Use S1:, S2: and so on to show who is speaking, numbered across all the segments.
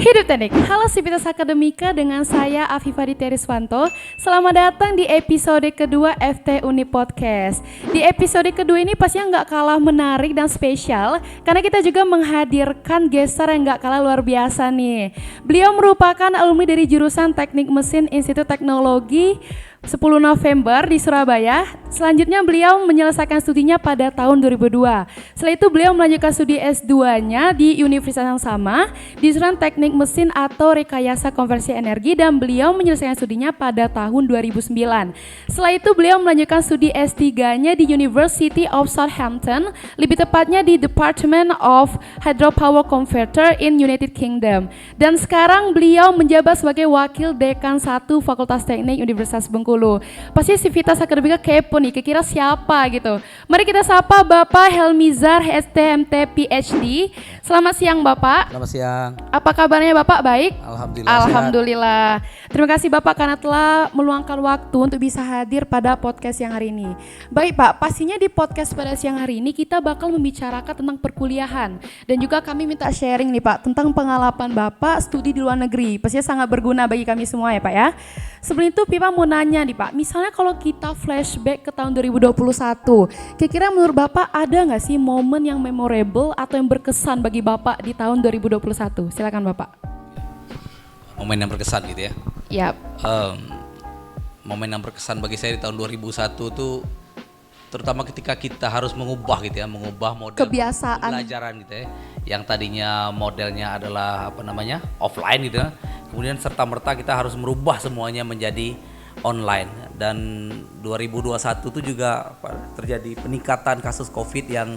S1: Hidup Teknik. Halo Sivitas Akademika, dengan saya Afifah Teriswanto. Selamat datang di episode kedua FT Uni Podcast. Di episode kedua ini pastinya nggak kalah menarik dan spesial karena kita juga menghadirkan gestar yang nggak kalah luar biasa nih. Beliau merupakan alumni dari jurusan Teknik Mesin Institut Teknologi 10 November di Surabaya. Selanjutnya beliau menyelesaikan studinya pada tahun 2002. Setelah itu beliau melanjutkan studi S2-nya di universitas yang sama di jurusan Teknik Mesin atau Rekayasa Konversi Energi, dan beliau menyelesaikan studinya pada tahun 2009. Setelah itu beliau melanjutkan studi S3-nya di University of Southampton, lebih tepatnya di Department of Hydropower Converter in United Kingdom. Dan sekarang beliau menjabat sebagai Wakil Dekan 1 Fakultas Teknik Universitas Bengkulu. Pasti Sivitas Akademika kepo nih, kira-kira siapa gitu. Mari kita sapa Bapak Helmizar STMT PhD. Selamat siang Bapak.
S2: Selamat siang.
S1: Apa kabarnya Bapak? Baik?
S2: Alhamdulillah.
S1: Alhamdulillah. Terima kasih Bapak karena telah meluangkan waktu untuk bisa hadir pada podcast siang hari ini. Baik Pak, pastinya di podcast pada siang hari ini kita bakal membicarakan tentang perkuliahan. Dan juga kami minta sharing nih Pak tentang pengalaman Bapak studi di luar negeri. Pastinya sangat berguna bagi kami semua ya Pak ya. Sebelum itu Pipa mau nanya nih Pak, misalnya kalau kita flashback ke tahun 2021, kira-kira menurut Bapak ada nggak sih momen yang memorable atau yang berkesan bagi Bapak di tahun 2021? Silakan Bapak.
S2: Momen yang berkesan gitu ya.
S1: Yap.
S2: Momen yang berkesan bagi saya di tahun 2001 tuh terutama ketika kita harus mengubah gitu ya, mengubah model
S1: Kebiasaan.
S2: pembelajaran gitu ya. Yang tadinya modelnya adalah offline gitu ya. Kemudian serta-merta kita harus merubah semuanya menjadi online, dan 2021 itu juga terjadi peningkatan kasus Covid yang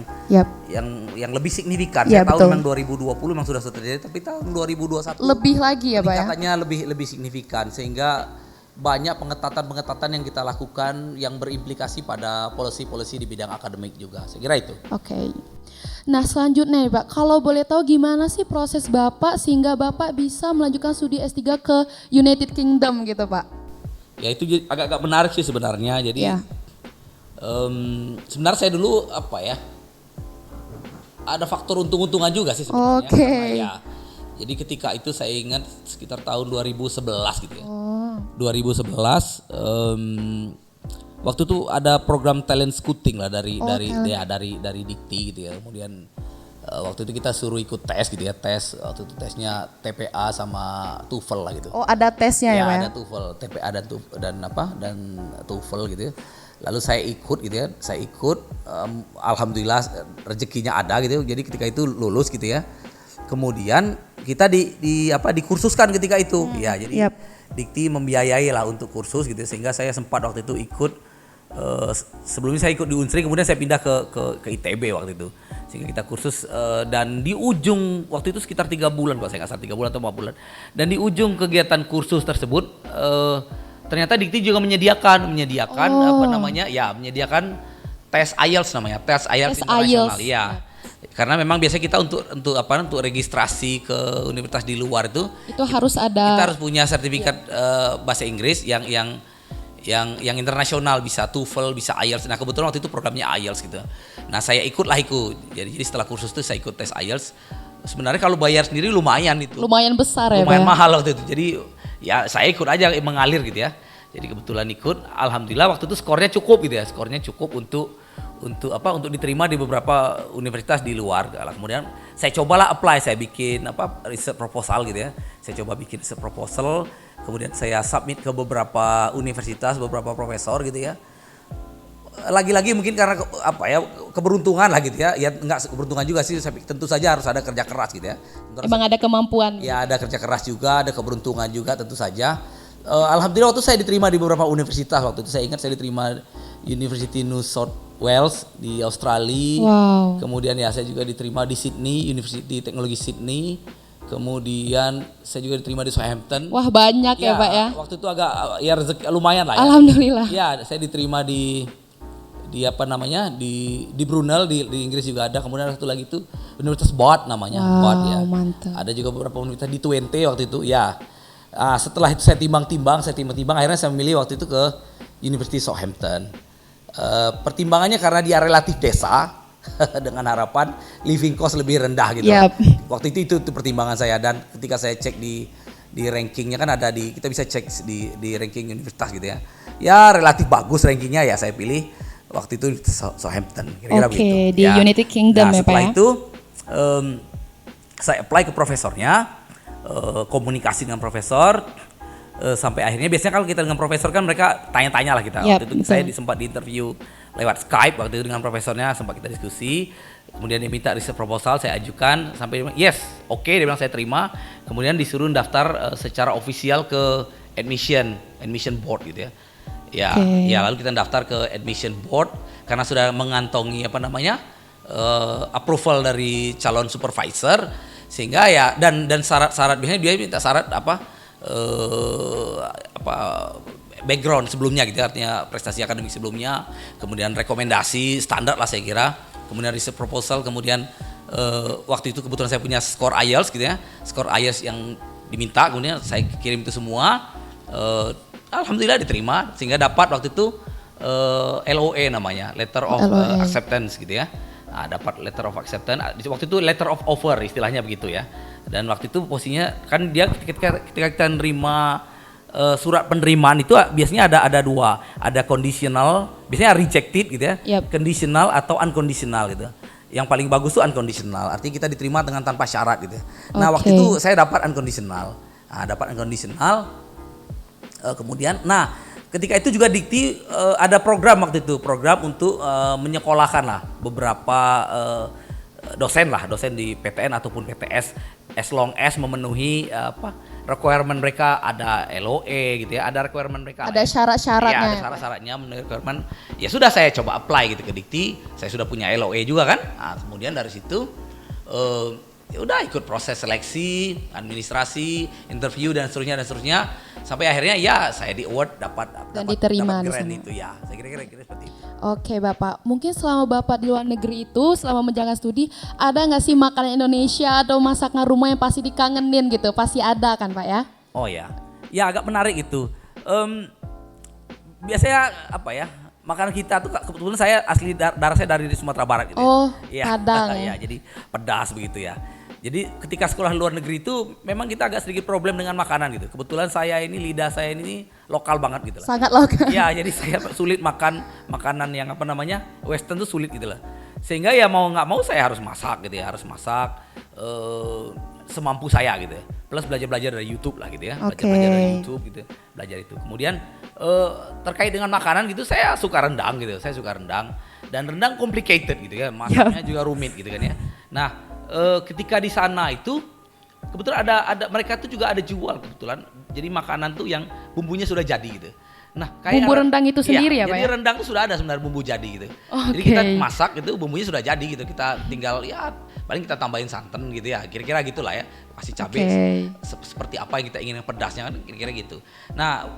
S2: lebih signifikan. Saya tahu memang 2020 memang sudah terjadi, tapi tahun 2021
S1: lebih lagi ya Pak ya.
S2: Peningkatannya lebih signifikan, sehingga banyak pengetatan yang kita lakukan yang berimplikasi pada polisi-polisi di bidang akademik juga. Saya kira itu.
S1: Oke. Nah selanjutnya Pak, kalau boleh tahu gimana sih proses Bapak sehingga Bapak bisa melanjutkan studi S3 ke United Kingdom gitu Pak?
S2: Ya itu agak menarik sih sebenarnya. Jadi sebenarnya saya dulu ada faktor untung-untungan juga sih sebenarnya.
S1: Oke.
S2: Jadi ketika itu saya ingat sekitar tahun 2011 gitu ya. 2011 waktu itu ada program talent scouting lah dari Dikti gitu ya. Kemudian waktu itu kita suruh ikut tes gitu ya, waktu itu tesnya TPA sama TOEFL lah gitu.
S1: Oh, ada tesnya ya Pak?
S2: Ya, ada TOEFL, TPA dan TOEFL gitu ya. Lalu saya ikut gitu ya. Alhamdulillah rezekinya ada gitu. Jadi ketika itu lulus gitu ya. Kemudian kita dikursuskan ketika itu. Ya, jadi Dikti membiayai lah untuk kursus gitu, sehingga saya sempat waktu itu ikut. Sebelumnya saya ikut di Unsri, kemudian saya pindah ke ITB waktu itu, sehingga kita kursus dan di ujung waktu itu sekitar 3 bulan kalau saya nggak salah, 3 bulan atau 4 bulan, dan di ujung kegiatan kursus tersebut ternyata Dikti juga menyediakan tes IELTS namanya, tes IELTS internasional ya. Karena memang biasanya kita untuk registrasi ke universitas di luar itu
S1: harus ada,
S2: kita harus punya sertifikat bahasa Inggris yang internasional, bisa TOEFL, bisa IELTS. Nah kebetulan waktu itu programnya IELTS gitu. Nah saya ikut. Jadi setelah kursus itu saya ikut tes IELTS. Sebenarnya kalau bayar sendiri lumayan itu.
S1: Lumayan besar ya Pak.
S2: Lumayan mahal waktu itu. Jadi ya saya ikut aja mengalir gitu ya. Jadi kebetulan ikut. Alhamdulillah waktu itu skornya cukup gitu ya. Skornya cukup untuk diterima di beberapa universitas di luar. Kemudian saya cobalah apply, saya bikin research proposal gitu ya. Saya coba bikin research proposal, kemudian saya submit ke beberapa universitas, beberapa profesor gitu ya. Lagi-lagi mungkin karena keberuntungan lah gitu ya. Ya enggak keberuntungan juga sih, tentu saja harus ada kerja keras gitu ya.
S1: Emang ada kemampuan.
S2: Ya ada kerja keras juga, ada keberuntungan juga tentu saja. Alhamdulillah waktu saya diterima di beberapa universitas. Waktu itu saya ingat saya diterima University New South Wales di Australia.
S1: Wow.
S2: Kemudian ya saya juga diterima di Sydney, University Teknologi Sydney. Kemudian saya juga diterima di Southampton.
S1: Wah banyak ya Pak ya.
S2: Waktu itu agak rezeki lumayan lah ya.
S1: Alhamdulillah.
S2: Ya saya diterima di Brunel di Inggris juga ada. Kemudian satu lagi itu Universitas Bath namanya. Bath ya.
S1: Mantap.
S2: Ada juga beberapa universitas di Twente waktu itu ya. Setelah itu saya timbang-timbang, akhirnya saya memilih waktu itu ke University Southampton. Pertimbangannya karena dia relatif desa, dengan harapan living cost lebih rendah gitu.
S1: Yap.
S2: Waktu itu pertimbangan saya, dan ketika saya cek di rankingnya kan ada kita bisa cek di ranking universitas gitu ya. Ya relatif bagus rankingnya, ya saya pilih waktu itu Southampton kira-kira begitu.
S1: Oke, di United Kingdom ya Pak
S2: setelah
S1: ya.
S2: itu saya apply ke profesornya, komunikasi dengan profesor, sampai akhirnya biasanya kalau kita dengan profesor kan mereka tanya-tanya lah kita.
S1: Yap,
S2: Waktu itu saya sempat diinterview lewat Skype waktu itu dengan profesornya, sempat kita diskusi. Kemudian dia minta research proposal, saya ajukan sampai dia bilang, yes, oke, dia bilang saya terima. Kemudian disuruh daftar secara ofisial ke admission board gitu ya. Ya lalu kita daftar ke admission board karena sudah mengantongi approval dari calon supervisor, sehingga ya dan syarat-syarat biasanya dia minta syarat background sebelumnya gitu, artinya prestasi akademik sebelumnya, kemudian rekomendasi standar lah saya kira, kemudian research proposal, kemudian waktu itu kebetulan saya punya skor IELTS gitu ya, skor IELTS yang diminta, kemudian saya kirim itu semua, alhamdulillah diterima, sehingga dapat waktu itu LOA namanya, letter of acceptance gitu ya. Nah, dapat letter of acceptance, waktu itu letter of offer istilahnya begitu ya. Dan waktu itu posisinya kan dia ketika kita nerima surat penerimaan itu biasanya ada dua, ada conditional, biasanya rejected gitu ya, conditional atau unconditional gitu. Yang paling bagus tuh unconditional, artinya kita diterima dengan tanpa syarat gitu. Nah waktu itu saya dapat unconditional, kemudian, ketika itu juga Dikti ada program waktu itu, program untuk menyekolahkan lah beberapa dosen di PTN ataupun PTS, as long as memenuhi requirement mereka, ada LOE gitu ya, ada requirement mereka.
S1: Ada syarat-syaratnya.
S2: Ya, ada syarat-syaratnya, requirement. Ya sudah saya coba apply gitu ke Dikti, saya sudah punya LOE juga kan. Nah, kemudian dari situ ya udah ikut proses seleksi, administrasi, interview dan seterusnya sampai akhirnya ya saya di award dapat
S1: diterima
S2: grant itu ya. Saya kira seperti itu.
S1: Oke Bapak, mungkin selama Bapak di luar negeri itu, selama menjalankan studi, ada nggak sih makanan Indonesia atau masakan rumah yang pasti dikangenin gitu? Pasti ada kan Pak ya?
S2: Oh ya, ya agak menarik itu. Biasanya makanan kita tuh kebetulan saya asli darah saya dari Sumatera Barat gitu.
S1: Oh,
S2: ya.
S1: Padang
S2: ya, jadi pedas begitu ya. Jadi ketika sekolah luar negeri itu memang kita agak sedikit problem dengan makanan gitu. Kebetulan lidah saya ini lokal banget gitu lah.
S1: Sangat lokal.
S2: Ya, jadi saya sulit makan makanan yang western tuh sulit gitu lah. Sehingga ya mau nggak mau saya harus masak gitu ya, semampu saya gitu ya. Plus belajar dari YouTube lah gitu ya. Belajar dari YouTube gitu, belajar itu. Kemudian terkait dengan makanan gitu saya suka rendang gitu. Saya suka rendang dan rendang complicated gitu ya. Masaknya juga rumit gitu kan ya. Nah, ketika di sana itu kebetulan ada mereka tuh juga ada jual kebetulan. Jadi makanan tuh yang bumbunya sudah jadi gitu. Nah, kayak
S1: bumbu rendang itu sendiri ya Pak?
S2: Jadi rendang tuh sudah ada sebenarnya bumbu jadi gitu. Jadi kita masak itu bumbunya sudah jadi gitu. Kita tinggal paling kita tambahin santan gitu ya. Kira-kira gitulah ya. Kasih cabai seperti apa yang kita ingin, pedasnya kan kira-kira gitu. Nah,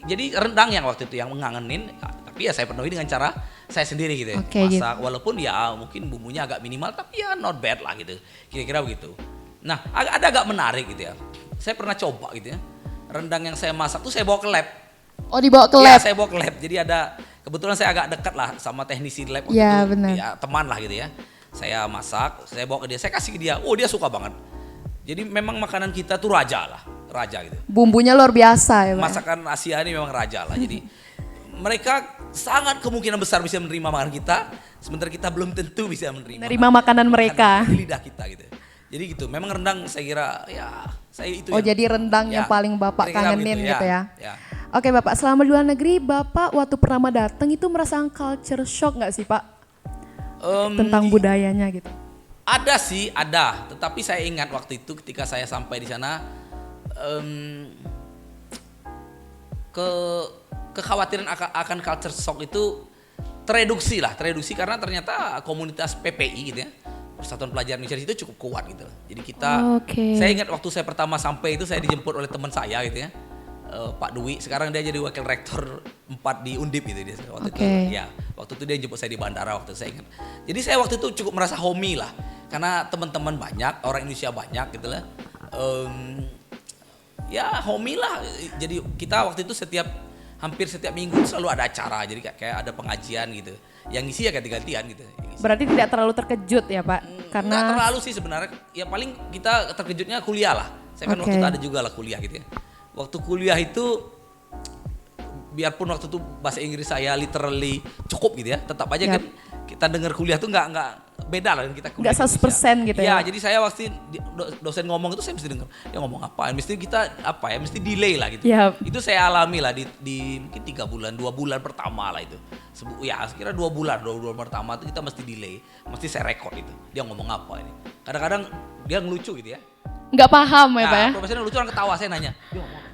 S2: jadi rendang yang waktu itu yang mengangenin, tapi ya saya penuhi dengan cara saya sendiri gitu ya. Masak walaupun ya mungkin bumbunya agak minimal tapi ya not bad lah gitu. Kira-kira begitu. Nah, agak menarik gitu ya. Saya pernah coba gitu ya. Rendang yang saya masak tuh saya bawa ke lab.
S1: Oh, dibawa ke lab?
S2: Ya, saya bawa ke lab. Jadi kebetulan saya agak dekat lah sama teknisi lab waktu
S1: ya,
S2: itu.
S1: Benar.
S2: Ya, teman lah gitu ya. Saya masak, saya bawa ke dia, saya kasih ke dia. Oh, dia suka banget. Jadi memang makanan kita tuh raja gitu.
S1: Bumbunya luar biasa ya Pak?
S2: Masakan Asia ini memang raja lah. Jadi mereka sangat kemungkinan besar bisa menerima makanan kita, sementara kita belum tentu bisa menerima
S1: makanan mereka
S2: di lidah kita gitu. Jadi gitu, memang rendang saya kira ya saya itu.
S1: Oh, jadi rendang yang paling Bapak kangenin gitu ya. Oke Bapak, selama di luar negeri Bapak waktu pertama datang itu merasakan culture shock nggak sih Pak? Tentang budayanya gitu.
S2: Ada sih, ada. Tetapi saya ingat waktu itu ketika saya sampai di sana, kekhawatiran akan culture shock itu tereduksi karena ternyata komunitas PPI gitu ya, Persatuan Pelajar Indonesia itu cukup kuat gitu. Jadi saya ingat waktu saya pertama sampai itu saya dijemput oleh teman saya gitu ya, Pak Dwi, sekarang dia jadi wakil rektor 4 di Undip gitu dia waktu itu. Ya, waktu itu dia jemput saya di bandara waktu itu saya ingat. Jadi saya waktu itu cukup merasa homey lah, karena teman-teman banyak, orang Indonesia banyak gitu lah. Ya homey lah. Jadi kita waktu itu setiap hampir setiap minggu selalu ada acara, jadi kayak ada pengajian gitu. Yang ngisi ya ganti-gantian gitu.
S1: Berarti tidak terlalu terkejut ya Pak? Karena
S2: Nggak terlalu sih sebenarnya, ya paling kita terkejutnya kuliah lah. Saya kan
S1: Oke.
S2: waktu itu ada juga lah kuliah gitu ya. Waktu kuliah itu, biarpun waktu itu bahasa Inggris saya literally cukup gitu ya, tetap aja
S1: Yap.
S2: kan kita dengar kuliah tuh nggak beda lah dengan kita kuliah.
S1: Nggak
S2: di Indonesia.
S1: 100% gitu
S2: Iya,
S1: ya?
S2: jadi saya waktu dosen ngomong itu saya mesti dengar dia ngomong apa, mesti kita apa ya, mesti delay lah gitu.
S1: Yap.
S2: Itu saya alami lah di mungkin 3 bulan, 2 bulan pertama lah itu. Ya sekira 2 bulan pertama itu kita mesti delay, mesti saya record itu. Dia ngomong apa ini. Kadang-kadang dia ngelucu gitu ya.
S1: nggak paham ya Pak ya?
S2: Profesornya lucu, orang ketawa, saya nanya. Dia ngomong apa?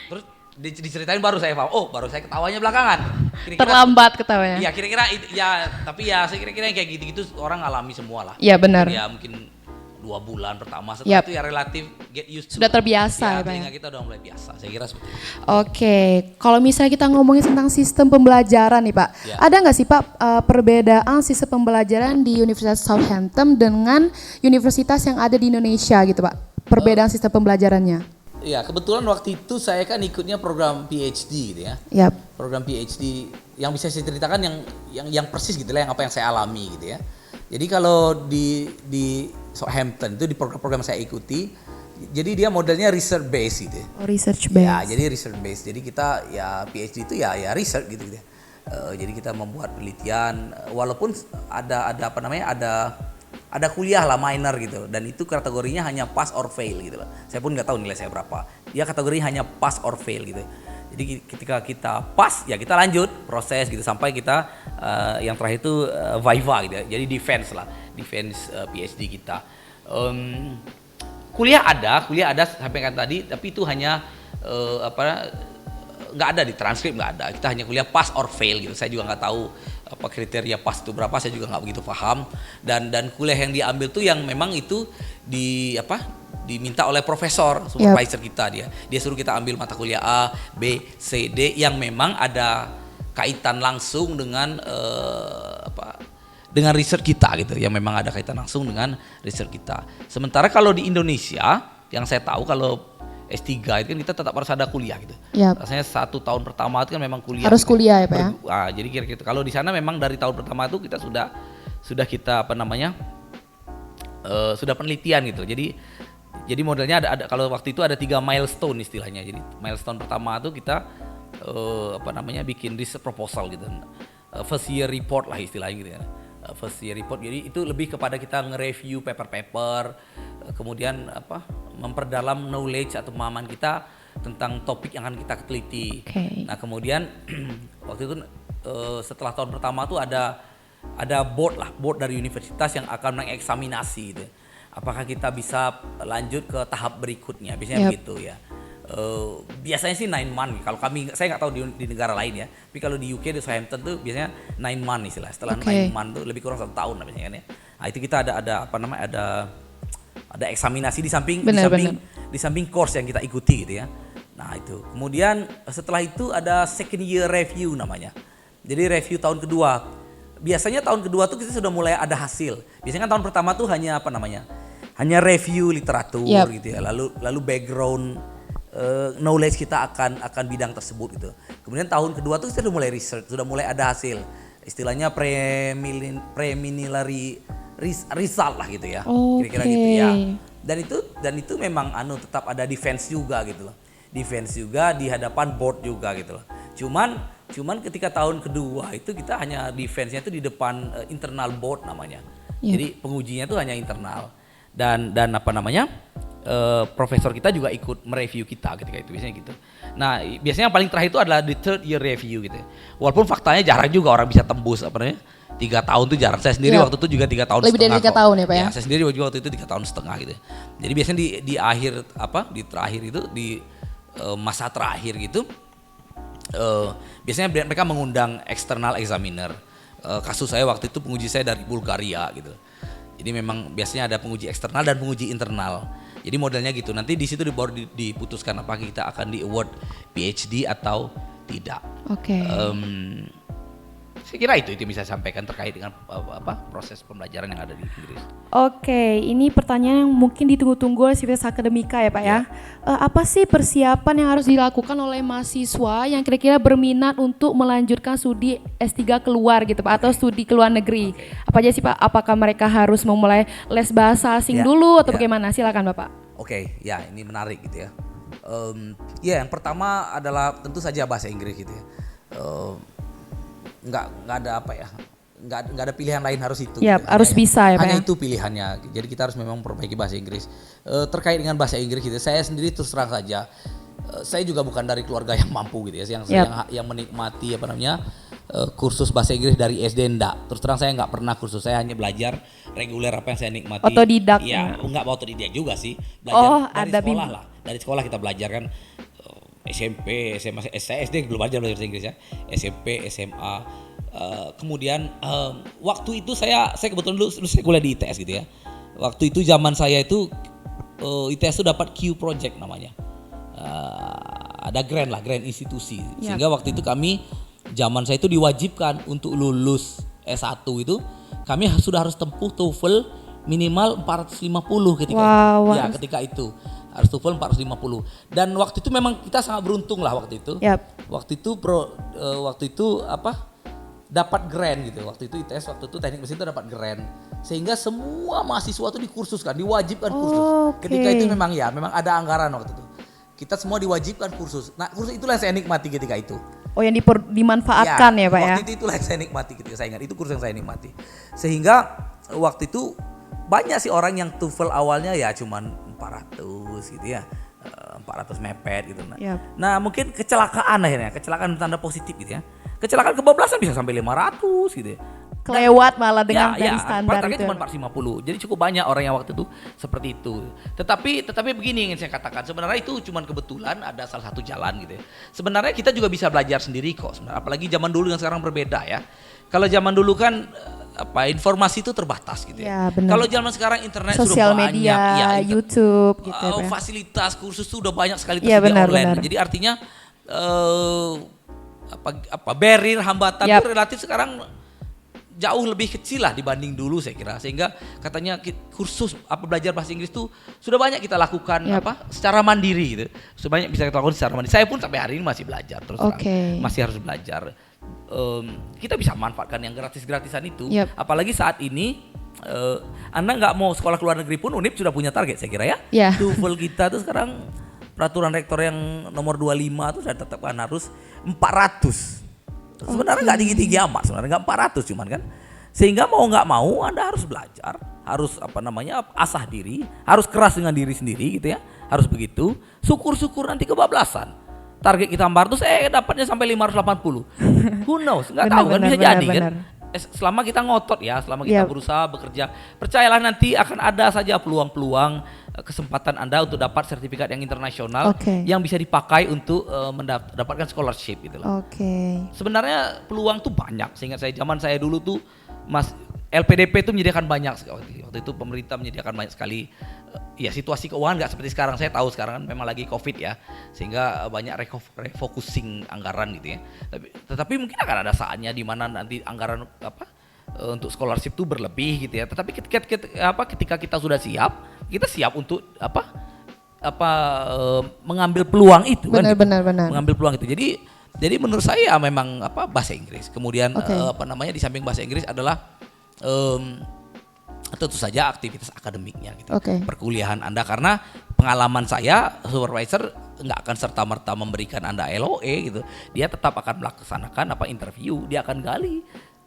S2: Terus diceritain baru saya paham. Oh, baru saya ketawanya belakangan. Kira-kira
S1: Terlambat ketawanya.
S2: Iya, kira-kira ya, tapi ya saya kira-kira yang kayak gitu-gitu orang alami semua lah.
S1: Iya benar.
S2: Ya mungkin 2 bulan pertama, setelah
S1: Yap.
S2: itu ya relatif get used to.
S1: Sudah terbiasa
S2: ya,
S1: ya, Pak ya?
S2: telinga kita udah mulai biasa, saya kira seperti itu.
S1: Oke, kalau misalnya kita ngomongin tentang sistem pembelajaran nih Pak,
S2: Ya.
S1: ada nggak sih Pak perbedaan sistem pembelajaran di Universitas Southampton dengan universitas yang ada di Indonesia gitu Pak? Perbedaan sistem pembelajarannya?
S2: Iya, kebetulan waktu itu saya kan ikutnya program PhD gitu ya.
S1: Yap.
S2: Program PhD yang bisa saya ceritakan yang persis gitu lah, yang apa yang saya alami gitu ya. Jadi kalau di Southampton itu di program-program saya ikuti, jadi dia modelnya research based gitu.
S1: Oh, research
S2: Ya,
S1: based.
S2: jadi research based. Jadi kita ya PhD itu ya research gitu. Jadi kita membuat penelitian, walaupun ada apa namanya, ada kuliah lah minor gitu, dan itu kategorinya hanya pass or fail gitu loh. Saya pun nggak tahu nilai saya berapa. Dia kategorinya hanya pass or fail gitu. Jadi ketika kita pas ya kita lanjut proses gitu sampai kita yang terakhir itu viva gitu ya. Jadi defense PhD kita. Kuliah ada sampaikan tadi, tapi itu hanya nggak ada di transkrip, nggak ada. Kita hanya kuliah pass or fail gitu. Saya juga nggak tahu apa kriteria pass itu berapa, saya juga nggak begitu paham. Dan kuliah yang diambil tuh yang memang itu diminta oleh profesor supervisor kita, dia suruh kita ambil mata kuliah A, B, C, D yang memang ada kaitan langsung dengan dengan research kita gitu, yang memang ada kaitan langsung dengan research kita. Sementara kalau di Indonesia yang saya tahu kalau S3 itu kan kita tetap harus ada kuliah gitu.
S1: Yap.
S2: Rasanya 1 tahun pertama itu kan memang kuliah.
S1: Harus
S2: gitu.
S1: kuliah ya Pak ya?
S2: Jadi kira-kira kalau di sana memang dari tahun pertama itu kita sudah kita sudah penelitian gitu. Jadi modelnya ada kalau waktu itu ada 3 milestone istilahnya. Jadi milestone pertama itu kita bikin research proposal gitu. First year report lah istilahnya gitu ya. First year report. Jadi itu lebih kepada kita nge-review paper-paper, kemudian memperdalam knowledge atau pemahaman kita tentang topik yang akan kita teliti.
S1: Oke.
S2: Nah, kemudian waktu itu setelah tahun pertama tuh ada board dari universitas yang akan mengeksaminasi gitu. Apakah kita bisa lanjut ke tahap berikutnya, biasanya begitu ya. Biasanya sih 9 month. Kalau saya nggak tahu di negara lain ya. Tapi kalau di UK di Southampton tuh biasanya 9 month istilah. Setelah 9 month tuh lebih kurang 1 tahun lah biasanya kan ya. Nah, itu kita ada eksaminasi di samping course yang kita ikuti gitu ya. Nah, itu. Kemudian setelah itu ada second year review namanya. Jadi review tahun kedua. Biasanya tahun kedua tuh kita sudah mulai ada hasil. Biasanya kan tahun pertama tuh hanya review literatur gitu ya. Lalu background knowledge kita akan bidang tersebut gitu. Kemudian tahun kedua tuh kita sudah mulai research, sudah mulai ada hasil. Istilahnya preliminary result lah gitu ya. Kira-kira gitu ya. Dan itu memang tetap ada defense juga gitu loh. Defense juga di hadapan board juga gitu loh. Cuman ketika tahun kedua itu kita hanya defense-nya itu di depan internal board namanya. Jadi pengujinya itu hanya internal. Dan profesor kita juga ikut mereview kita ketika itu biasanya gitu. Nah, biasanya yang paling terakhir itu adalah di third year review gitu. Walaupun faktanya jarang juga orang bisa tembus 3 tahun itu jarang. Saya sendiri waktu itu juga 3 tahun
S1: Lebih
S2: setengah.
S1: Lebih dari 3 tahun ya Pak ya?
S2: Saya sendiri juga waktu itu 3 tahun setengah gitu. Jadi biasanya di akhir di terakhir itu di masa terakhir gitu biasanya mereka mengundang external examiner. Kasus saya waktu itu penguji saya dari Bulgaria gitu. Jadi memang biasanya ada penguji eksternal dan penguji internal. Jadi modelnya gitu. Nanti di situ baru diputuskan apakah kita akan di award PhD atau tidak.
S1: Oke.
S2: Saya kira itu yang bisa saya sampaikan terkait dengan proses pembelajaran yang ada di Inggris.
S1: Oke, ini pertanyaan yang mungkin ditunggu-tunggu oleh Civitas Akademika ya Pak ya. Apa sih persiapan yang harus dilakukan oleh mahasiswa yang kira-kira berminat untuk melanjutkan studi S3 keluar gitu Pak, atau studi ke luar negeri? Apa aja sih Pak? Apakah mereka harus memulai les bahasa asing dulu atau bagaimana? Silakan Bapak.
S2: Oke, ya ini menarik gitu ya. Yang pertama adalah tentu saja bahasa Inggris gitu ya. Nggak ada apa ya, nggak ada pilihan lain, harus itu.
S1: Ya,
S2: gitu.
S1: harus bisa ya Pak.
S2: Hanya itu pilihannya. Jadi kita harus memang memperbaiki bahasa Inggris. Terkait dengan bahasa Inggris gitu, saya sendiri terus terang saja, saya juga bukan dari keluarga yang mampu gitu ya, yang menikmati kursus bahasa Inggris dari SD enggak. Terus terang saya nggak pernah kursus, saya hanya belajar reguler apa yang saya nikmati.
S1: Otodidak.
S2: Ya, nggak otodidak juga sih. Belajar dari
S1: ada
S2: sekolah lah. Dari sekolah kita belajar kan. SMP, SMA, saya SD belum belajar bahasa Inggris ya. SMP, SMA, kemudian waktu itu saya kebetulan dulu saya kuliah di ITS gitu ya. Waktu itu zaman saya itu ITS itu dapat Q Project namanya. Ada grant institusi. Sehingga waktu itu zaman saya itu diwajibkan untuk lulus S1 itu kami sudah harus tempuh TOEFL minimal 450 ketika itu. Harus TOEFL 450. Dan waktu itu memang kita sangat beruntung lah waktu itu. Waktu itu dapat grant gitu. Waktu itu ITS, waktu itu teknik mesin itu dapat grant. Sehingga semua mahasiswa itu dikursuskan, diwajibkan kursus. Ketika itu memang ada anggaran waktu itu. Kita semua diwajibkan kursus. Nah, kursus itulah yang saya nikmati ketika itu.
S1: Oh, yang dimanfaatkan ya Pak ya.
S2: Waktu itu itulah yang saya nikmati ketika saya ingat. Itu kursus yang saya nikmati. Sehingga waktu itu banyak sih orang yang TOEFL awalnya ya cuman 400 gitu ya, 400 mepet gitu. Nah mungkin kecelakaan tanda positif gitu ya. Kecelakaan kebablasan bisa sampai 500 gitu ya.
S1: Kelewat malah dengan dari standar itu.
S2: Cuma 450. Jadi cukup banyak orang yang waktu itu seperti itu. Tetapi begini yang ingin saya katakan, sebenarnya itu cuma kebetulan ada salah satu jalan gitu ya. Sebenarnya kita juga bisa belajar sendiri kok sebenarnya. Apalagi zaman dulu yang sekarang berbeda ya. Kalau zaman dulu kan informasi itu terbatas gitu ya. Kalau zaman sekarang internet
S1: sosial
S2: sudah
S1: media,
S2: banyak,
S1: YouTube gitu ya.
S2: Fasilitas kursus itu udah banyak sekali tersedia online. Jadi artinya barrier hambatan itu relatif sekarang jauh lebih kecil lah dibanding dulu saya kira. Sehingga katanya kursus belajar bahasa Inggris itu sudah banyak kita lakukan secara mandiri gitu. Sudah banyak bisa kita lakukan secara mandiri. Saya pun sampai hari ini masih belajar terus terang. Masih harus belajar. Kita bisa manfaatkan yang gratis-gratisan itu. Apalagi saat ini Anda nggak mau sekolah ke luar negeri pun UNIP sudah punya target saya kira ya. TOEFL kita tuh sekarang peraturan rektor yang nomor 25 itu sudah tetapkan harus 400. Sebenarnya nggak tinggi-tinggi amat, sebenarnya nggak 400 cuman kan. Sehingga mau nggak mau Anda harus belajar, harus asah diri, harus keras dengan diri sendiri gitu ya. Harus begitu. Syukur-syukur nanti kebablasan. Target kita 400, dapatnya sampai 580. Who knows? Nggak tahu kan, bisa jadi kan. Selama kita ngotot ya, selama kita berusaha bekerja, percayalah nanti akan ada saja peluang-peluang, kesempatan Anda untuk dapat sertifikat yang internasional yang bisa dipakai untuk mendapatkan scholarship gitu loh. Sebenarnya peluang tuh banyak. Sehingga zaman saya dulu tuh LPDP itu menyediakan banyak sekali. Waktu itu pemerintah menyediakan banyak sekali. Ya situasi keuangan nggak seperti sekarang. Saya tahu sekarang kan memang lagi COVID ya, sehingga banyak refocusing anggaran gitu ya. Tetapi mungkin akan ada saatnya di mana nanti anggaran untuk scholarship itu berlebih gitu ya. Tetapi ketika kita sudah siap, kita siap untuk mengambil peluang itu.
S1: Benar.
S2: Mengambil peluang itu. Jadi menurut saya memang bahasa Inggris. Kemudian di samping bahasa Inggris adalah tentu saja aktivitas akademiknya gitu. Perkuliahan Anda, karena pengalaman saya supervisor nggak akan serta-merta memberikan Anda LOE gitu. Dia tetap akan melaksanakan interview, dia akan gali.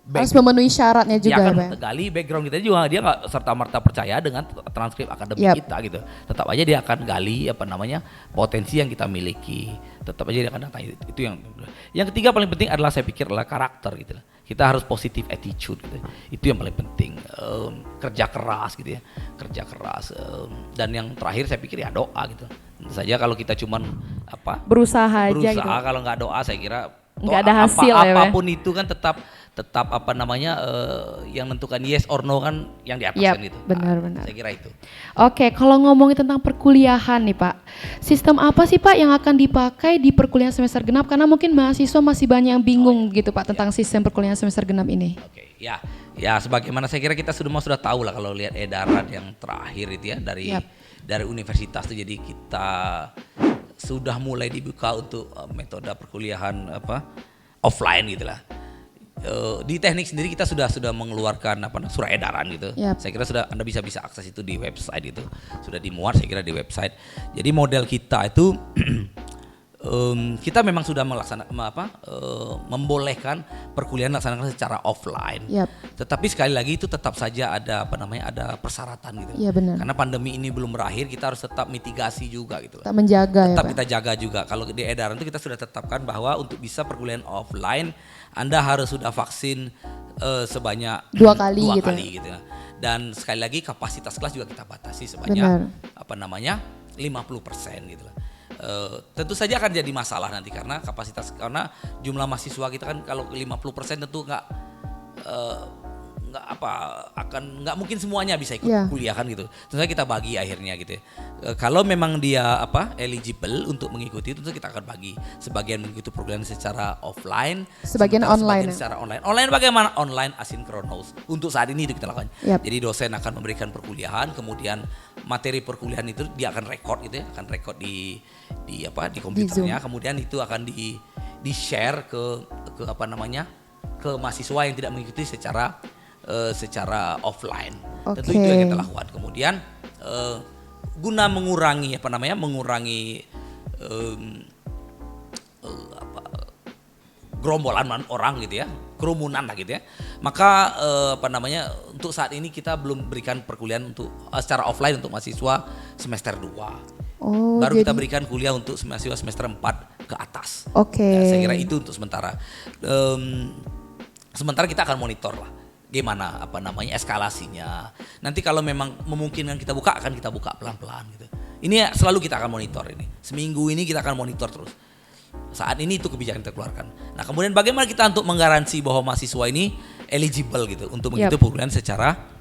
S1: Harus memenuhi syaratnya juga.
S2: Dia akan gali background kita juga, dia nggak serta-merta percaya dengan transkrip akademik kita gitu. Tetap aja dia akan gali potensi yang kita miliki. Tetap aja dia akan datang. Itu yang ketiga paling penting adalah saya pikir adalah karakter gitu. Kita harus positive attitude gitu. Itu yang paling penting. Kerja keras gitu ya. Kerja keras. Dan yang terakhir saya pikir ya doa gitu. Tentu saja kalau kita cuman berusaha
S1: gitu.
S2: Kalau nggak doa saya kira
S1: Nggak ada hasil ya, Pak?
S2: Apapun itu kan tetap apa namanya yang menentukan yes or no kan yang di atas
S1: Yap,
S2: kan itu.
S1: benar-benar.
S2: Saya kira itu.
S1: Oke, kalau ngomongin tentang perkuliahan nih Pak, sistem apa sih Pak yang akan dipakai di perkuliahan semester genap? Karena mungkin mahasiswa masih banyak yang bingung gitu Pak tentang sistem perkuliahan semester genap ini.
S2: Oke, ya sebagaimana saya kira kita sudah tahu lah kalau lihat edaran yang terakhir itu ya dari universitas itu, jadi kita sudah mulai dibuka untuk metode perkuliahan offline gitulah. Di teknik sendiri kita sudah mengeluarkan surat edaran gitu. Saya kira Anda bisa akses itu di website, itu sudah dimuat saya kira di website. Jadi model kita itu kita memang sudah membolehkan perkuliahan dilaksanakan secara offline. Tetapi sekali lagi itu tetap saja ada ada persyaratan gitu. Karena pandemi ini belum berakhir, kita harus tetap mitigasi juga gitu.
S1: Tetap menjaga
S2: tetap kita jaga juga. Kalau di edaran itu kita sudah tetapkan bahwa untuk bisa perkuliahan offline Anda harus sudah vaksin sebanyak 2 kali gitu. Dan sekali lagi kapasitas kelas juga kita batasi sebanyak 50% gitu lah. Tentu saja akan jadi masalah nanti karena jumlah mahasiswa kita kan kalau 50% tentu nggak mungkin semuanya bisa ikut kuliah kan gitu. Tentu saja kita bagi akhirnya gitu ya. Kalau memang dia eligible untuk mengikuti, tentu kita akan bagi sebagian mengikuti program secara offline,
S1: sebagian online
S2: secara online. Online bagaimana? Online asinkronus. Untuk saat ini itu kita lakukan. Jadi dosen akan memberikan perkuliahan, kemudian materi perkuliahan itu dia akan record gitu ya, akan record di komputernya, kemudian itu akan di share ke mahasiswa yang tidak mengikuti secara offline. Tentu itu yang kita lakukan. Kemudian guna mengurangi gerombolan orang gitu ya, kerumunan lah gitu ya. Maka untuk saat ini kita belum berikan perkuliahan untuk secara offline untuk mahasiswa semester 2. Baru kita berikan kuliah untuk mahasiswa semester 4 ke atas. Saya kira itu untuk sementara. Sementara kita akan monitor lah gimana eskalasinya. Nanti kalau memang memungkinkan kita buka, akan kita buka pelan-pelan gitu. Ini selalu kita akan monitor ini. Seminggu ini kita akan monitor terus. Saat ini itu kebijakan kita keluarkan. Nah, kemudian bagaimana kita untuk menggaransi bahwa mahasiswa ini eligible gitu untuk mengikuti perkuliahan secara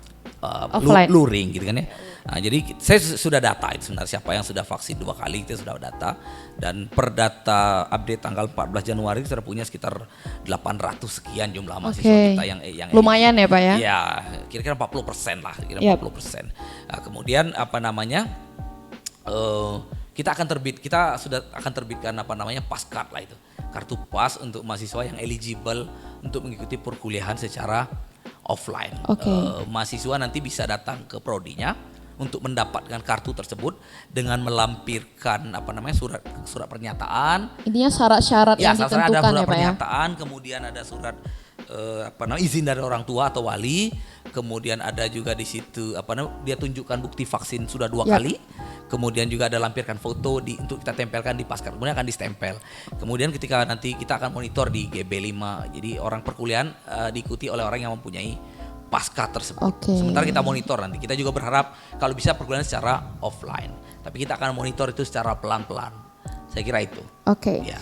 S2: luring gitu kan ya. Nah, jadi saya sudah data itu sebenarnya siapa yang sudah vaksin 2 kali, itu sudah data, dan per data update tanggal 14 Januari kita sudah punya sekitar 800 sekian jumlah mahasiswa kita yang
S1: lumayan ya Pak ya.
S2: Ya, kira-kira 40% lah, kira 40%. Nah, kemudian kita sudah akan terbitkan pascard lah itu. Kartu pas untuk mahasiswa yang eligible untuk mengikuti perkuliahan secara offline. Mahasiswa nanti bisa datang ke prodinya untuk mendapatkan kartu tersebut dengan melampirkan surat pernyataan.
S1: Intinya syarat-syarat yang ditentukan
S2: ada surat
S1: ya Pak
S2: pernyataan, kemudian ada surat izin dari orang tua atau wali, kemudian ada juga di situ dia tunjukkan bukti vaksin sudah 2 kali. Kemudian juga ada lampirkan foto untuk kita tempelkan di pascard, kemudian akan distempel. Kemudian ketika nanti kita akan monitor di GB5, jadi orang perkuliahan diikuti oleh orang yang mempunyai pascard tersebut. Sementara kita monitor nanti, kita juga berharap kalau bisa perkuliahan secara offline, tapi kita akan monitor itu secara pelan-pelan. Saya kira itu. Ya.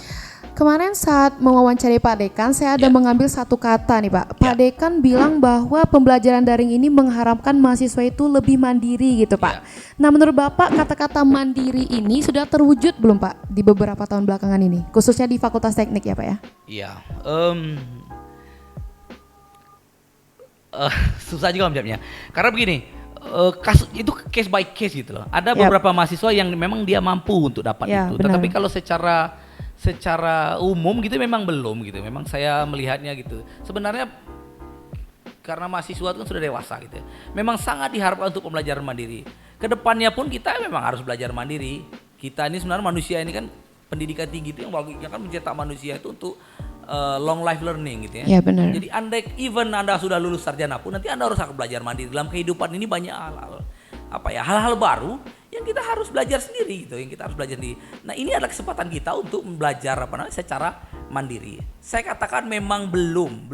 S1: Kemarin saat mewawancari Pak Dekan, saya ada mengambil satu kata nih Pak. Pak Dekan bilang bahwa pembelajaran daring ini mengharapkan mahasiswa itu lebih mandiri gitu Pak. Nah, menurut Bapak kata-kata mandiri ini sudah terwujud belum Pak di beberapa tahun belakangan ini, khususnya di Fakultas Teknik ya Pak ya?
S2: Iya. Susah juga menjawabnya. Karena begini, kasus itu case by case gitu loh. Ada beberapa mahasiswa yang memang dia mampu untuk dapat itu.
S1: Benar.
S2: Tetapi kalau secara umum gitu memang belum gitu. Memang saya melihatnya gitu. Sebenarnya karena mahasiswa itu kan sudah dewasa gitu ya. Memang sangat diharapkan untuk pembelajaran mandiri. Kedepannya pun kita memang harus belajar mandiri. Kita ini sebenarnya manusia ini kan pendidikan tinggi itu yang bagusnya kan mencetak manusia itu untuk long life learning gitu ya.
S1: Benar.
S2: Jadi even Anda sudah lulus sarjana pun nanti Anda harus belajar mandiri. Dalam kehidupan ini banyak hal-hal baru yang kita harus belajar sendiri gitu, yang kita harus belajar sendiri. Nah, ini adalah kesempatan kita untuk belajar secara mandiri. Saya katakan memang belum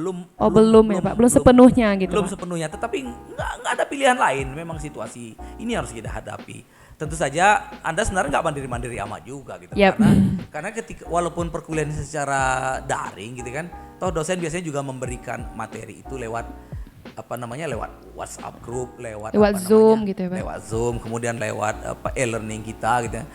S1: ya Pak, belum sepenuhnya gitu.
S2: Belum
S1: Pak.
S2: sepenuhnya, tetapi nggak ada pilihan lain. Memang situasi ini harus kita hadapi. tentu saja Anda sebenarnya nggak mandiri-mandiri amat juga gitu.
S1: Yap.
S2: Karena ketika walaupun perkuliahan secara daring gitu kan, toh dosen biasanya juga memberikan materi itu lewat lewat WhatsApp group, lewat
S1: Zoom gitu ya Pak.
S2: Lewat Zoom, kemudian lewat e-learning kita gitu ya.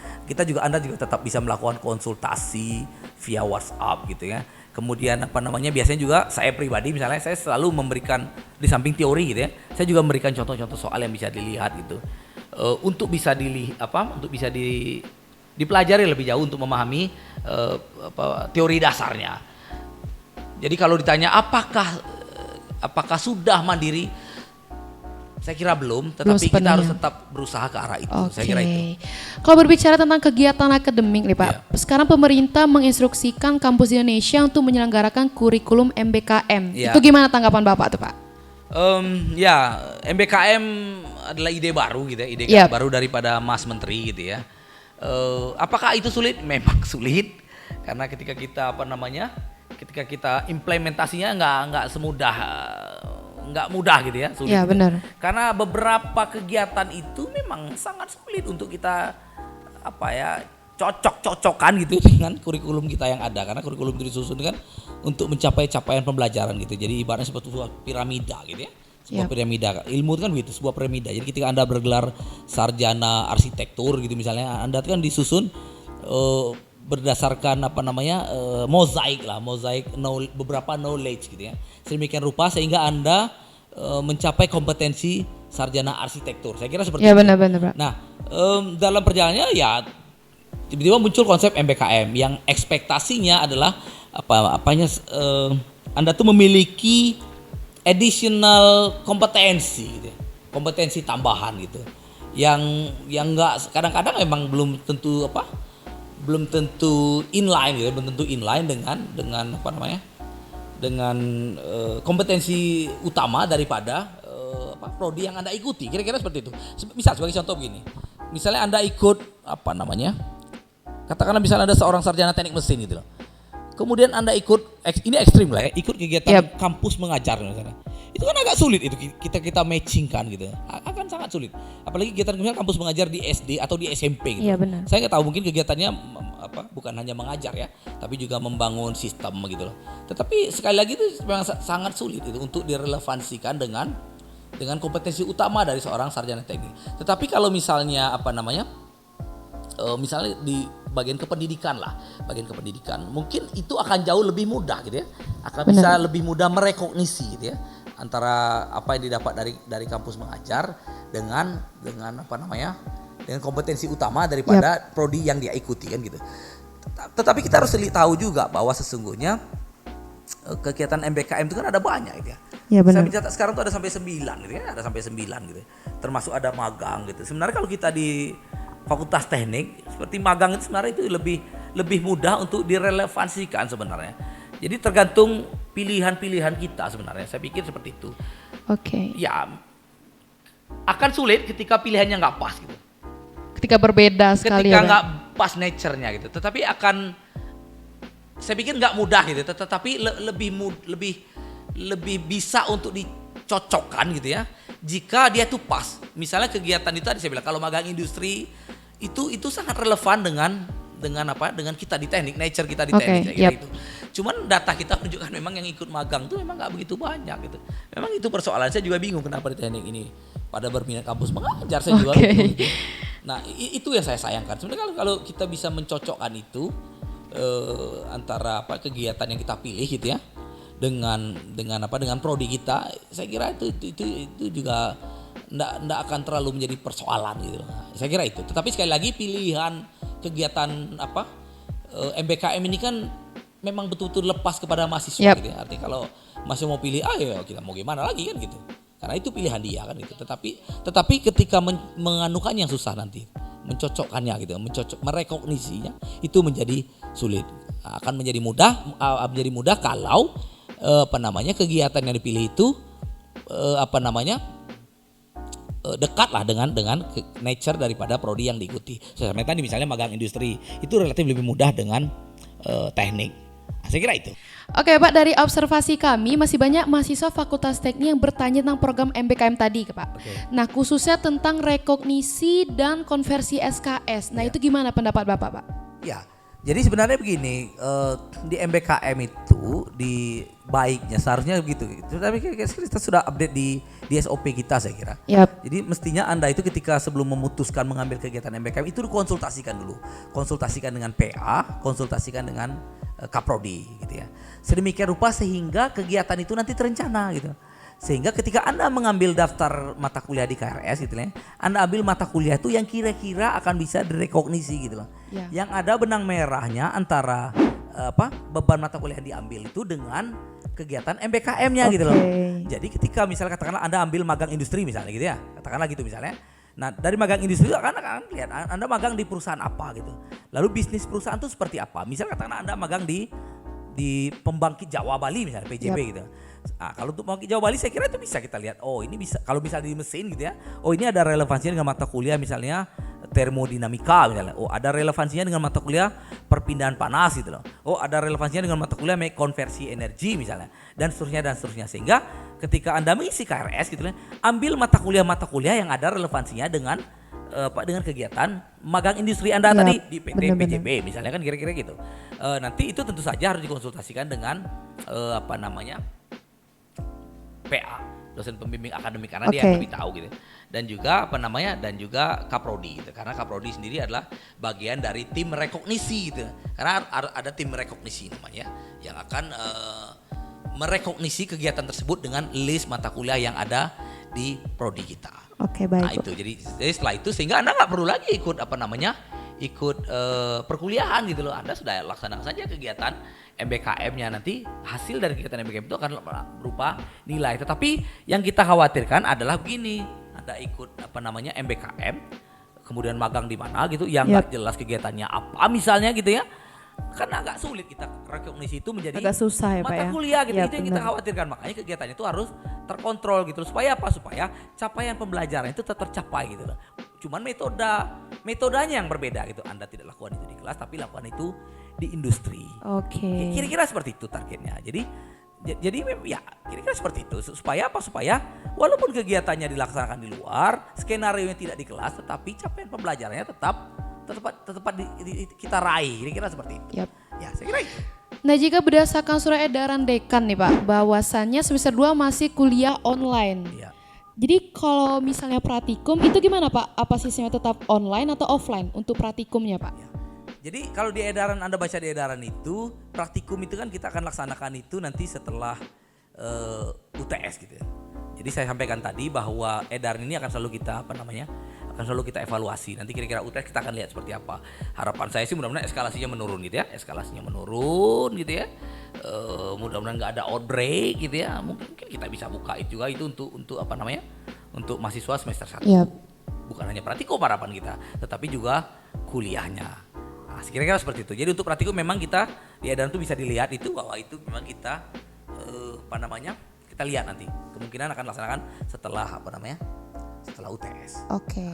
S2: Anda juga tetap bisa melakukan konsultasi via WhatsApp gitu ya. Kemudian biasanya juga saya pribadi misalnya saya selalu memberikan di samping teori gitu ya. Saya juga memberikan contoh-contoh soal yang bisa dilihat gitu. Untuk bisa dipelajari lebih jauh untuk memahami teori dasarnya. Jadi kalau ditanya apakah sudah mandiri? Saya kira belum, tetapi kita harus tetap berusaha ke arah itu. Saya kira itu.
S1: Kalau berbicara tentang kegiatan akademik nih Pak, sekarang pemerintah menginstruksikan kampus Indonesia untuk menyelenggarakan kurikulum MBKM. Itu gimana tanggapan Bapak tuh Pak?
S2: MBKM adalah ide baru gitu ya, ide baru daripada Mas Menteri gitu ya. Apakah itu sulit? Memang sulit, karena ketika kita implementasinya nggak mudah gitu ya, sulit.
S1: Iya benar.
S2: Karena beberapa kegiatan itu memang sangat sulit untuk kita cocok-cocokan gitu dengan kurikulum kita yang ada, karena kurikulum itu disusun kan untuk mencapai capaian pembelajaran gitu. Jadi ibaratnya seperti sebuah piramida gitu ya. Sebuah piramida. Ilmu itu kan begitu, sebuah piramida. Jadi ketika Anda bergelar sarjana arsitektur gitu misalnya, Anda kan disusun berdasarkan mozaik beberapa knowledge gitu ya. Sedemikian rupa sehingga Anda mencapai kompetensi sarjana arsitektur. Saya kira seperti itu.
S1: Benar.
S2: Nah, dalam perjalanannya ya tiba-tiba muncul konsep MBKM yang ekspektasinya adalah Anda tuh memiliki additional kompetensi gitu ya. Kompetensi tambahan gitu. Yang enggak kadang-kadang memang belum tentu inline gitu, belum tentu inline dengan kompetensi utama daripada prodi yang Anda ikuti. Kira-kira seperti itu. Misal sebagai contoh begini. Misalnya Anda ikut katakanlah misalnya Anda seorang sarjana teknik mesin gitu loh. Kemudian Anda ikut, ini ekstrim lah ya, ikut kegiatan kampus mengajar misalnya. Itu kan agak sulit itu kita matchingkan gitu. Akan sangat sulit. Apalagi kegiatan misalnya kampus mengajar di SD atau di SMP gitu.
S1: Iya benar.
S2: Saya nggak tahu, mungkin kegiatannya bukan hanya mengajar ya, tapi juga membangun sistem gitu loh. Tetapi sekali lagi itu memang sangat sulit itu untuk direlevansikan dengan kompetensi utama dari seorang sarjana teknik. Tetapi kalau misalnya misalnya di bagian kependidikan mungkin itu akan jauh lebih mudah gitu ya, bisa lebih mudah merekognisi gitu ya antara apa yang didapat dari kampus mengajar dengan kompetensi utama daripada prodi yang dia ikuti kan gitu. Tetapi kita harus tahu juga bahwa sesungguhnya kegiatan MBKM itu kan ada banyak gitu ya. Saya mencatat sekarang tuh ada sampai 9 gitu ya, gitu. Termasuk ada magang gitu. Sebenarnya kalau kita di Fakultas Teknik seperti magang itu sebenarnya itu lebih mudah untuk direlevansikan sebenarnya. Jadi tergantung pilihan-pilihan kita sebenarnya. Saya pikir seperti itu.
S1: Oke.
S2: Ya akan sulit ketika pilihannya nggak pas gitu.
S1: Ketika berbeda sekali.
S2: Ketika nggak pas nature-nya gitu. Tetapi saya pikir nggak mudah gitu. Tetapi lebih bisa untuk dicocokkan gitu ya. Jika dia tuh pas. Misalnya kegiatan itu tadi saya bilang kalau magang industri itu sangat relevan dengan kita di teknik, nature kita di teknik itu. Cuman data kita menunjukkan memang yang ikut magang tuh memang nggak begitu banyak gitu. Memang itu persoalan, saya juga bingung kenapa di teknik ini pada berminat kampus mengajar, saya juga bingung gitu. Nah itu yang saya sayangkan. Sebenarnya kalau kita bisa mencocokkan itu antara kegiatan yang kita pilih gitu ya dengan prodi kita, saya kira itu juga nggak akan terlalu menjadi persoalan gitu. Saya kira itu. Tetapi sekali lagi pilihan kegiatan MBKM ini kan memang betul-betul lepas kepada mahasiswa gitu ya. Artinya kalau masih mau pilih ya kita mau gimana lagi kan gitu. Karena itu pilihan dia kan gitu. Tetapi ketika menganukan yang susah nanti, mencocokkannya gitu, merekognisinya itu menjadi sulit. Akan menjadi mudah kalau kegiatan yang dipilih itu dekatlah dengan nature daripada prodi yang diikuti. Saya tadi misalnya magang industri itu relatif lebih mudah dengan teknik. Nah, saya kira itu.
S1: Oke Pak, dari observasi kami masih banyak mahasiswa Fakultas Teknik yang bertanya tentang program MBKM tadi Pak. Nah khususnya tentang rekognisi dan konversi SKS. Nah itu gimana pendapat Bapak Pak?
S2: Ya, jadi sebenarnya begini, di MBKM itu di baiknya seharusnya begitu. Tapi kita sudah update di SOP kita saya kira.
S1: Yap.
S2: Jadi mestinya Anda itu ketika sebelum memutuskan mengambil kegiatan MBKM itu dikonsultasikan dulu. Konsultasikan dengan PA, konsultasikan dengan Kaprodi gitu ya. Sedemikian rupa sehingga kegiatan itu nanti terencana gitu. Sehingga ketika Anda mengambil daftar mata kuliah di KRS gitu ya, Anda ambil mata kuliah itu yang kira-kira akan bisa direkognisi gitu loh.
S1: Ya.
S2: Yang ada benang merahnya antara beban mata kuliah yang diambil itu dengan kegiatan MBKM-nya gitu loh. Jadi ketika misalnya katakanlah Anda ambil magang industri misalnya gitu ya. Katakanlah gitu misalnya. Nah, dari magang industri itu akan lihat Anda magang di perusahaan apa gitu. Lalu bisnis perusahaan itu seperti apa? Misalnya katakanlah Anda magang di pembangkit Jawa Bali misalnya PJB gitu. Nah, kalau untuk pembangkit Jawa Bali saya kira itu bisa kita lihat. Oh, ini bisa kalau misalnya di mesin gitu ya. Oh, ini ada relevansinya dengan mata kuliah misalnya termodinamika misalnya. Oh, ada relevansinya dengan mata kuliah perpindahan panas gitu loh. Oh, ada relevansinya dengan mata kuliah konversi energi misalnya dan seterusnya sehingga ketika Anda mengisi KRS gitu ya, ambil mata kuliah yang ada relevansinya dengan dengan kegiatan magang industri Anda tadi di PT PJB misalnya kan kira-kira gitu. Nanti itu tentu saja harus dikonsultasikan dengan PA, dosen pembimbing akademik karena dia yang lebih tahu gitu. Dan juga dan juga Kaprodi gitu. Karena Kaprodi sendiri adalah bagian dari tim rekognisi gitu. Karena ada tim rekognisi namanya yang akan merekognisi kegiatan tersebut dengan list mata kuliah yang ada di prodi kita.
S1: Oke, baik.
S2: Nah itu jadi setelah itu sehingga Anda nggak perlu lagi ikut perkuliahan gitu loh. Anda sudah laksanakan saja kegiatan MBKM-nya, nanti hasil dari kegiatan MBKM itu akan berupa nilai. Tetapi yang kita khawatirkan adalah begini, Anda ikut MBKM, kemudian magang di mana gitu, yang nggak jelas kegiatannya apa misalnya gitu ya. Karena agak sulit kita rekognisi itu menjadi
S1: agak susah ya, Pak,
S2: mata
S1: ya?
S2: kuliah gitu.
S1: Ya,
S2: itu yang kita khawatirkan, makanya kegiatannya itu harus terkontrol gitu. Supaya apa? Supaya capaian pembelajaran itu tetap tercapai gitu loh. Cuman metodenya yang berbeda gitu. Anda tidak lakukan itu di kelas tapi lakukan itu di industri.
S1: Oke.
S2: Kira-kira seperti itu targetnya. Jadi ya kira-kira seperti itu. Supaya apa? Supaya walaupun kegiatannya dilaksanakan di luar, skenario-nya tidak di kelas, tetapi capaian pembelajarannya tetap kita raih. Kira-kira seperti itu.
S1: Yap.
S2: Ya, saya kira itu.
S1: Nah, jika berdasarkan surat edaran dekan nih Pak, bahwasannya semester 2 masih kuliah online.
S2: Iya.
S1: Jadi kalau misalnya praktikum itu gimana Pak? Apa sistemnya tetap online atau offline untuk praktikumnya Pak?
S2: Ya. Jadi kalau di edaran Anda baca di edaran itu, praktikum itu kan kita akan laksanakan itu nanti setelah UTS gitu ya. Jadi saya sampaikan tadi bahwa edaran ini akan selalu kita evaluasi. Nanti kira-kira UTS kita akan lihat seperti apa. Harapan saya sih mudah-mudahan eskalasinya menurun gitu ya. Mudah-mudahan nggak ada outbreak gitu ya. Mungkin kita bisa buka itu juga itu untuk untuk mahasiswa semester 1.
S1: Yep.
S2: Bukan hanya praktikum harapan kita, tetapi juga kuliahnya. Nah, kira-kira seperti itu. Jadi untuk praktikum memang kita di edaran itu bisa dilihat itu bahwa itu memang kita kita lihat nanti. Kemungkinan akan laksanakan setelah setelah UTS.
S1: Oke.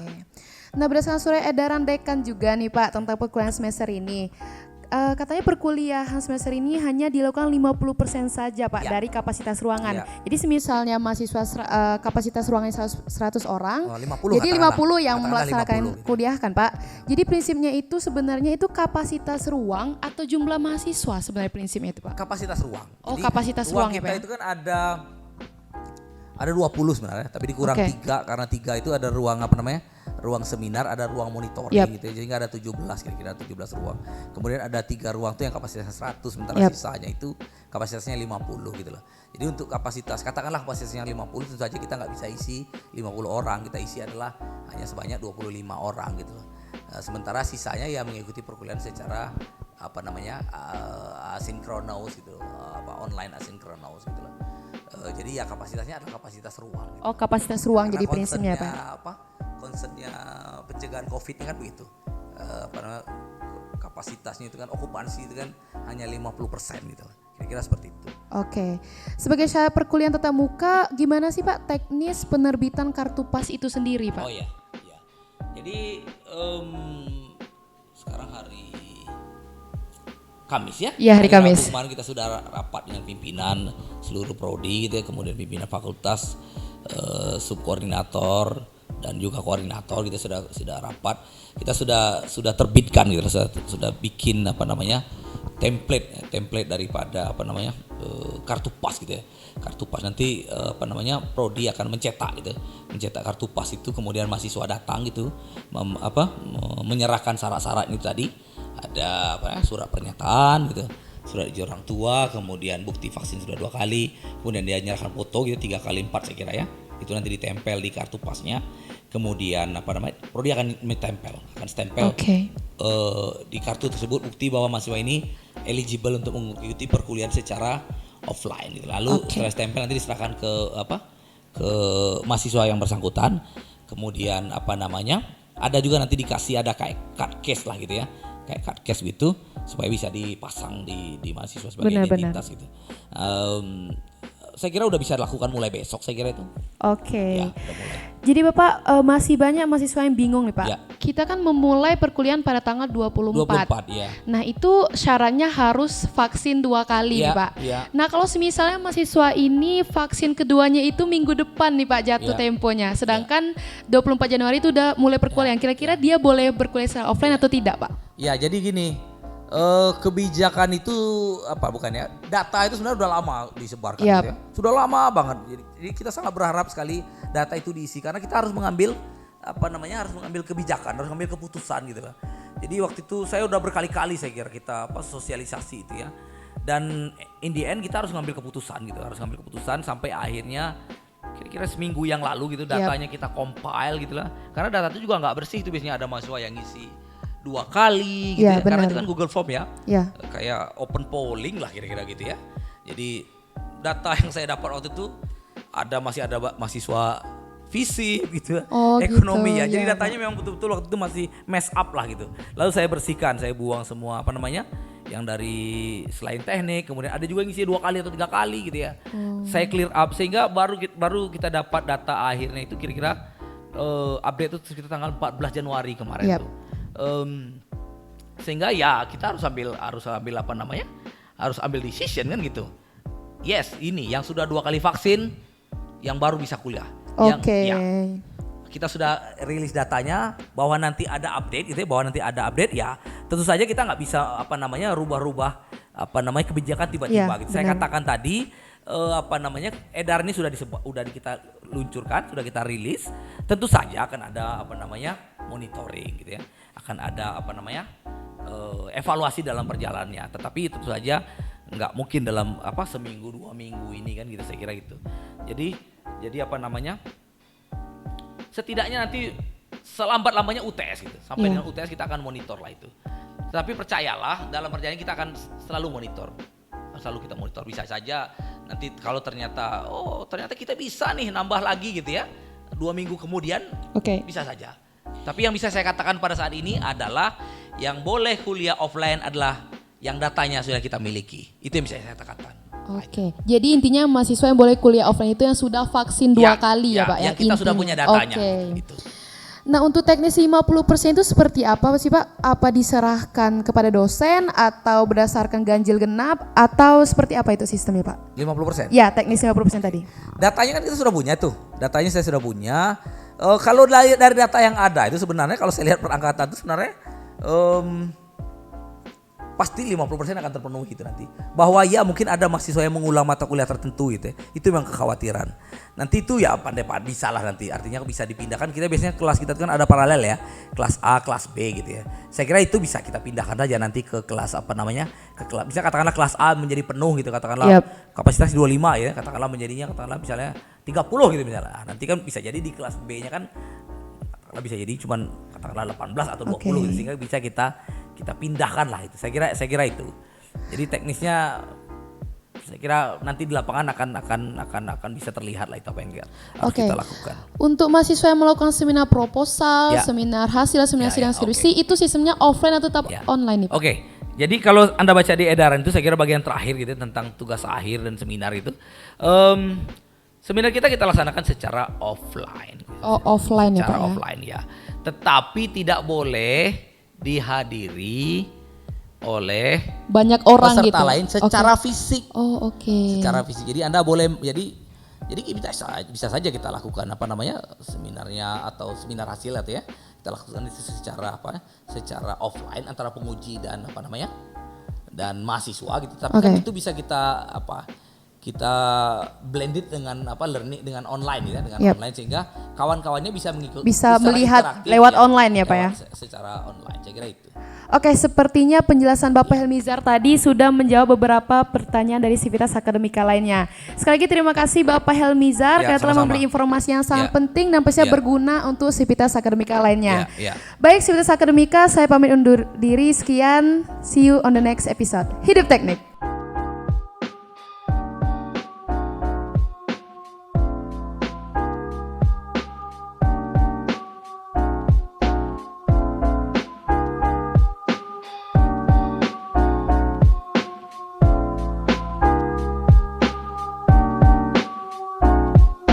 S1: Nah, berdasarkan surat edaran dekan juga nih Pak tentang perkuliahan semester ini. Katanya perkuliahan semester ini hanya dilakukan 50% saja Pak dari kapasitas ruangan. Jadi semisalnya mahasiswa kapasitas ruangannya 100 orang,
S2: 50,
S1: jadi 50 yang
S2: katakanlah
S1: melaksanakan
S2: 50,
S1: kuliah kan Pak. Jadi prinsipnya itu sebenarnya itu kapasitas ruang atau jumlah mahasiswa sebenarnya prinsipnya itu Pak?
S2: Kapasitas ruang.
S1: Oh,
S2: jadi,
S1: kapasitas ruang ya Pak.
S2: Kita itu kan ada 20 sebenarnya, tapi dikurang 3 karena 3 itu ada ruang ruang seminar, ada ruang monitoring gitu ya. Jadi ada 17 kira-kira 17 ruang. Kemudian ada 3 ruang tuh yang kapasitasnya 100 sementara sisanya itu kapasitasnya 50 gitu loh. Jadi untuk kapasitas katakanlah kapasitasnya 50 tentu saja kita nggak bisa isi 50 orang, kita isi adalah hanya sebanyak 25 orang gitu loh. Sementara sisanya ya mengikuti perkuliahan secara asinkronus gitu, online asinkronus gitu loh. Jadi ya kapasitasnya adalah kapasitas ruang. Gitu.
S1: Oh, kapasitas ruang. Karena jadi prinsipnya
S2: Pak. Konsepnya pencegahan COVID ini kan begitu. Kapasitasnya itu kan okupansi itu kan hanya 50% gitu. Kira-kira seperti itu.
S1: Oke. Sebagai syarat perkuliahan tatap muka, gimana sih Pak teknis penerbitan kartu pas itu sendiri Pak?
S2: Oh iya. Jadi sekarang hari Kamis ya?
S1: Iya, hari
S2: Rabu
S1: Kamis.
S2: kemarin kita sudah rapat dengan pimpinan seluruh prodi gitu ya, kemudian pimpinan fakultas, subkoordinator dan juga koordinator, kita sudah rapat. Kita sudah terbitkan gitu, sudah bikin template daripada kartu pas gitu ya. Kartu pas nanti prodi akan mencetak kartu pas itu, kemudian mahasiswa datang gitu menyerahkan syarat-syarat itu tadi. Ada surat pernyataan gitu, surat izin orang tua, kemudian bukti vaksin sudah 2 kali, kemudian dia menyerahkan foto gitu 3 kali 4 saya kira ya. Itu nanti ditempel di kartu pasnya. Kemudian prodi akan stempel di kartu tersebut bukti bahwa mahasiswa ini eligible untuk mengikuti perkuliahan secara offline gitu. Lalu setelah stempel nanti diserahkan ke mahasiswa yang bersangkutan. Kemudian ada juga nanti dikasih ada kayak card case lah gitu ya. Kayak card case gitu supaya bisa dipasang di mahasiswa sebagai identitas gitu. Saya kira udah bisa dilakukan mulai besok saya kira itu.
S1: Oke.
S2: Ya, udah mulai.
S1: Jadi Bapak masih banyak mahasiswa yang bingung nih Pak.
S2: Ya.
S1: Kita kan memulai perkuliahan pada tanggal 24.
S2: Ya.
S1: Nah itu syaratnya harus vaksin 2 kali nih Pak.
S2: Ya.
S1: Nah kalau misalnya mahasiswa ini vaksin keduanya itu minggu depan nih Pak jatuh temponya. Sedangkan 24 Januari itu udah mulai perkuliahan. Kira-kira dia boleh berkuliah secara offline atau tidak Pak?
S2: Ya jadi gini, kebijakan itu data itu sebenarnya udah lama disebarkan gitu ya. Sudah lama banget. Jadi kita sangat berharap sekali data itu diisi karena kita harus mengambil kebijakan, harus mengambil keputusan gitu lah. Jadi waktu itu saya udah berkali-kali saya kira kita sosialisasi itu ya. Dan in the end kita harus ngambil keputusan gitu, sampai akhirnya kira-kira seminggu yang lalu gitu datanya kita compile gitu lah. Karena data itu juga nggak bersih, itu biasanya ada mahasiswa yang ngisi 2 kali gitu ya. Karena itu kan Google Form ya. Kayak open polling lah kira-kira gitu ya. Jadi data yang saya dapat waktu itu masih ada mahasiswa fisik gitu, ekonomi ya. Jadi datanya memang betul-betul waktu itu masih mess up lah gitu. Lalu saya bersihkan, saya buang semua yang dari selain teknik, kemudian ada juga yang ngisi 2 kali atau 3 kali gitu ya. Saya clear up sehingga baru kita dapat data akhirnya itu kira-kira update itu sekitar tanggal 14 Januari kemarin tuh. Sehingga ya kita harus ambil decision kan gitu. Yes, ini yang sudah 2 kali vaksin yang baru bisa kuliah. Kita sudah rilis datanya bahwa nanti ada update gitu ya, ya tentu saja kita nggak bisa rubah-rubah kebijakan tiba-tiba gitu. Saya katakan tadi edaran ini sudah kita luncurkan, sudah kita rilis. Tentu saja akan ada monitoring gitu ya. Akan ada evaluasi dalam perjalanannya. Tetapi tentu saja nggak mungkin dalam seminggu 2 minggu ini kan gitu, saya kira gitu. Jadi setidaknya nanti selambat-lambatnya UTS gitu. Sampai dengan UTS kita akan monitor lah itu. Tapi percayalah dalam perjalanan kita akan selalu monitor. Selalu kita monitor. Bisa saja nanti kalau ternyata kita bisa nih nambah lagi gitu ya. 2 minggu kemudian bisa saja. Tapi yang bisa saya katakan pada saat ini adalah yang boleh kuliah offline adalah yang datanya sudah kita miliki. Itu yang bisa saya katakan.
S1: Jadi intinya mahasiswa yang boleh kuliah offline itu yang sudah vaksin 2 kali ya Pak?
S2: Yang kita sudah punya datanya. Gitu.
S1: Nah untuk teknis 50% itu seperti apa sih Pak? Apa diserahkan kepada dosen atau berdasarkan ganjil genap atau seperti apa itu sistemnya Pak?
S2: 50%?
S1: Ya teknis 50% tadi.
S2: Datanya kan kita sudah punya tuh, datanya saya sudah punya. Kalau dari data yang ada itu sebenarnya kalau saya lihat perangkatan itu sebenarnya pasti 50% akan terpenuhi gitu nanti. Bahwa ya mungkin ada mahasiswa yang mengulang mata kuliah tertentu gitu ya. Itu memang kekhawatiran. Nanti itu ya pandai-pandai bisa lah nanti. Artinya bisa dipindahkan. Kita biasanya kelas kita kan ada paralel ya. Kelas A, kelas B gitu ya. Saya kira itu bisa kita pindahkan aja nanti ke kelas bisa katakanlah kelas A menjadi penuh gitu. Katakanlah kapasitas 25 ya. Katakanlah misalnya 30 gitu misalnya. Nanti kan bisa jadi di kelas B-nya kan bisa jadi cuman katakanlah 18 atau 20 gitu. Sehingga bisa kita pindahkan lah itu. Saya kira itu. Jadi teknisnya saya kira nanti di lapangan akan bisa terlihat lah itu apa yang harus kita lakukan.
S1: Untuk mahasiswa yang melakukan seminar proposal, seminar hasil, seminar sidang skripsi itu sistemnya offline atau tetap online nih Pak?
S2: Jadi kalau Anda baca di edaran itu saya kira bagian terakhir gitu tentang tugas akhir dan seminar itu. Seminar kita laksanakan secara offline.
S1: Offline ya Pak
S2: offline ya. Tetapi tidak boleh dihadiri oleh
S1: banyak orang
S2: peserta
S1: gitu.
S2: lain secara fisik.
S1: Oh, oke.
S2: Secara fisik. Jadi Anda boleh jadi bisa saja kita lakukan seminarnya atau seminar hasil atau ya. Kita lakukan itu secara offline antara penguji dan dan mahasiswa gitu. Tapi kan itu bisa kita blended dengan learning dengan online ya, dengan online sehingga kawan-kawannya bisa mengikuti
S1: bisa melihat lewat online ya Pak ya.
S2: Secara online saya kira itu.
S1: Oke, sepertinya penjelasan Bapak Helmizar tadi sudah menjawab beberapa pertanyaan dari Civitas Akademika lainnya. Sekali lagi terima kasih Bapak Helmizar karena telah memberi informasi yang sangat penting dan pastinya berguna untuk Civitas Akademika lainnya. Baik Civitas Akademika, saya pamit undur diri, sekian, see you on the next episode. Hidup Teknik.